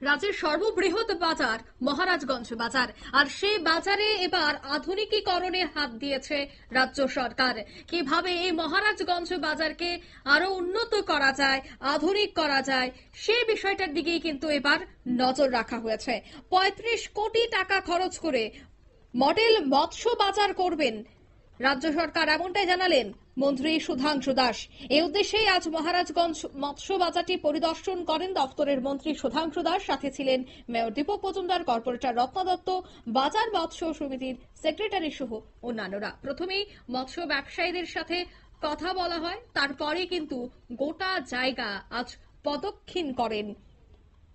রাজ্যের সর্ববৃহৎ বাজার মহারাজগঞ্জ বাজার, আর সেই বাজারে এবার আধুনিকীকরণে হাত দিয়েছে রাজ্য সরকার। কিভাবে এই মহারাজগঞ্জ বাজারকে আরো উন্নত করা যায়, আধুনিক করা যায়, সেই বিষয়টার দিকেই কিন্তু এবার নজর রাখা হয়েছে। ৩৫ কোটি টাকা খরচ করে মডেল মৎস্য বাজার করবেন রাজ্য সরকার, এমনটাই জানালেন মন্ত্রী সুধাংশু দাস। এই উদ্দেশ্যেই আজ মহারাজগঞ্জ মৎস্য বাজারটি পরিদর্শন করেন দপ্তরের মন্ত্রী সুধাংশু দাস। সাথে ছিলেন মেয়র দীপক মজুমদার, কর্পোরেটর রত্না দত্ত, বাজার মৎস্য সমিতির সেক্রেটারি সহ অন্যান্যরা। প্রথমেই মৎস্য ব্যবসায়ীদের সাথে কথা বলা হয়, তারপরে কিন্তু গোটা জায়গা আজ প্রদক্ষিণ করেন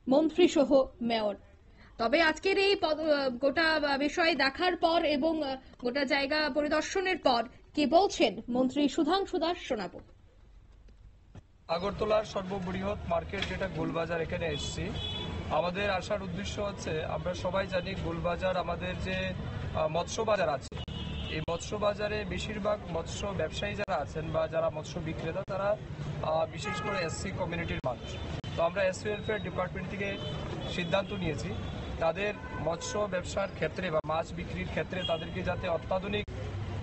মন্ত্রী সহ মেয়র। তবে আজকের এই গোটা বিষয় দেখার পর এবং গোটা জায়গা পরিদর্শনের পর কি বলছেন মন্ত্রী সুধাংশু দাস শোনাবো। আগরতলার সর্ববৃহৎ মার্কেট যেটা গোলবাজার, এখানে এসেছি। আমাদের আসার উদ্দেশ্য হচ্ছে, আমরা সবাই জানি গোলবাজার আমাদের যে মৎস্য বাজার আছে, এই মৎস্য বাজারে বেশিরভাগ মৎস্য ব্যবসায়ী যারা আছেন বা যারা মৎস্য বিক্রেতা, তারা বিশেষ করে এসসি কমিউনিটির মানুষ। তো আমরা এসসি ওয়েলফেয়ার ডিপার্টমেন্ট থেকে সিদ্ধান্ত নিয়েছি তাদের মৎস্য ব্যবসার ক্ষেত্রে বা মাছ বিক্রির ক্ষেত্রে তাদেরকে যাতে অত্যাধুনিক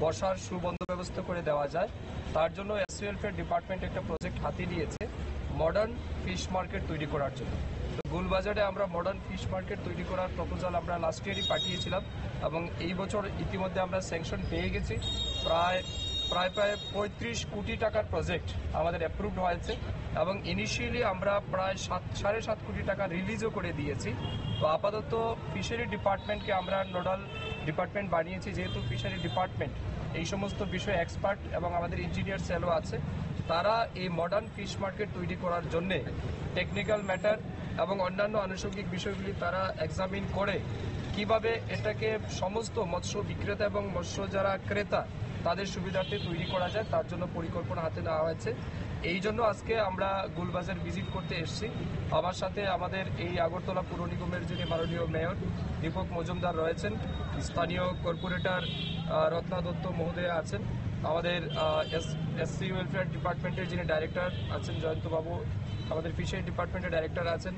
বসার সুবন্দোবস্ত করে দেওয়া যায়, তার জন্য এসসি ওয়েলফেয়ার ডিপার্টমেন্ট একটা প্রজেক্ট হাতে নিয়েছে মডার্ন ফিশ মার্কেট তৈরি করার জন্য। তো গোলবাজারে আমরা মডার্ন ফিশ মার্কেট তৈরি করার প্রপোজাল আমরা লাস্ট ইয়ারই পাঠিয়েছিলাম এবং এই বছর ইতিমধ্যে আমরা স্যাংশন পেয়ে গেছি। প্রায় ৩৫ কোটি টাকার প্রজেক্ট আমাদের অ্যাপ্রুভড হয়েছে এবং ইনিশিয়ালি আমরা প্রায় ৭.৫ কোটি টাকা রিলিজও করে দিয়েছি। তো আপাতত ফিশারি ডিপার্টমেন্টকে আমরা নোডাল ডিপার্টমেন্ট বানিয়েছি, যেহেতু ফিশারি ডিপার্টমেন্ট এই সমস্ত বিষয়ে এক্সপার্ট এবং আমাদের ইঞ্জিনিয়ার সেলও আছে। তারা এই মডার্ন ফিশ মার্কেট তৈরি করার জন্য টেকনিক্যাল ম্যাটার এবং অন্যান্য আনুষঙ্গিক বিষয়গুলি তারা এক্সামিন করে কিভাবে এটাকে সমস্ত মৎস্য বিক্রেতা এবং মৎস্য যারা ক্রেতা তাদের সুবিধার্থে তৈরি করা যায়, তার জন্য পরিকল্পনা হাতে নেওয়া হয়েছে। এই জন্য আজকে আমরা গোলবাজার ভিজিট করতে এসেছি। আমার সাথে আমাদের এই আগরতলা পুর নিগমের যিনি মাননীয় মেয়র দীপক মজুমদার রয়েছেন, স্থানীয় কর্পোরেটর রত্না দত্ত মহোদয়া আছেন, আমাদের এসসি ওয়েলফেয়ার ডিপার্টমেন্টের যিনি ডাইরেক্টর আছেন জয়ন্ত বাবু, আমাদের ফিশারি ডিপার্টমেন্টের ডাইরেক্টর আছেন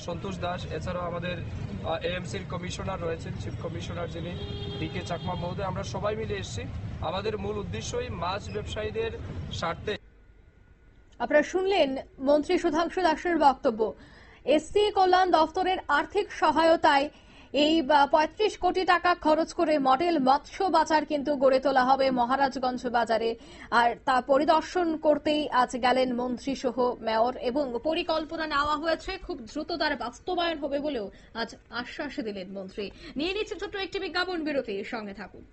সন্তোষ দাস, এছাড়াও আমাদের এএমসির কমিশনার রয়েছেন, চিফ কমিশনার যিনি ডিকে চাকমা মহোদয়। আমরা সবাই মিলে এসেছি। আমাদের মূল উদ্দেশ্যই মাছ ব্যবসায়ীদের স্বার্থে। আপনারা শুনলেন মন্ত্রী সুধাংশু দাসের বক্তব্য। এসসি কল্যাণ দফতরের আর্থিক সহায়তায় এই ৩৫ কোটি টাকা খরচ করে মডেল মৎস্য বাজার কিন্তু গড়ে তোলা হবে মহারাজগঞ্জ বাজারে। আর তা পরিদর্শন করতেই আজ গেলেন মন্ত্রী সহ মেয়র, এবং পরিকল্পনা নেওয়া হয়েছে, খুব দ্রুত তার বাস্তবায়ন হবে বলেও আজ আশ্বাস দিলেন মন্ত্রী। নিয়ে নিচ্ছে ছোট্ট একটি বিজ্ঞাপন বিরতি, সঙ্গে থাকুন।